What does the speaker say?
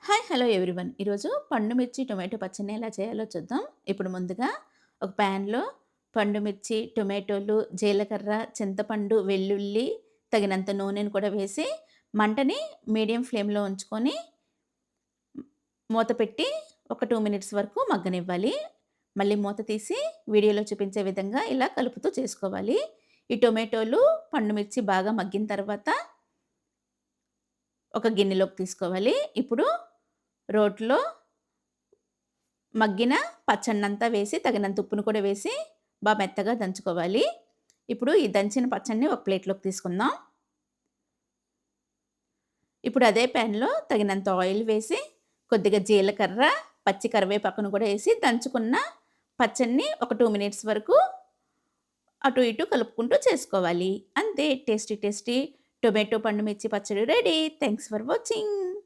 Hi! Hello everyone. ఈరోజు పండు మిర్చి, టొమాటో పచ్చడిని ఎలా చేయాలో చూద్దాం. ఇప్పుడు ముందుగా ఒక ప్యాన్‌లో పండు మిర్చి, టొమాటోలు, జీలకర్ర, చింతపండు, వెల్లుల్లి, తగినంత నూనెను కూడా వేసి మంటని మీడియం ఫ్లేమ్‌లో ఉంచుకొని మూత పెట్టి ఒక 2 మినిట్స్ వరకు మగ్గనివ్వాలి. మళ్ళీ మూత తీసి వీడియోలో చూపించే విధంగా ఇలా కలుపుతూ చేసుకోవాలి. ఈ టొమాటోలు, పండు మిర్చి బాగా మగ్గిన తర్వాత ఒక గిన్నెలోకి తీసుకోవాలి. ఇప్పుడు రోట్లో మగ్గిన పచ్చడినంతా వేసి, తగినంత ఉప్పును కూడా వేసి, మెత్తగా దంచుకోవాలి. ఇప్పుడు ఈ దంచిన పచ్చడిని ఒక ప్లేట్‌లోకి తీసుకుందాం. ఇప్పుడు అదే ప్యాన్‌లో తగినంత ఆయిల్ వేసి, కొద్దిగా జీలకర్ర, పచ్చి కరివేపాకును కూడా ఏసి, దంచుకున్న పచ్చడిని ఒక 2 మినిట్స్ వరకు అటు ఇటు కలుపుకుంటూ చేసుకోవాలి. అంతే టేస్టీ టేస్టీ టొమాటో పండు మిర్చి పచ్చడి రెడీ. Thanks for watching.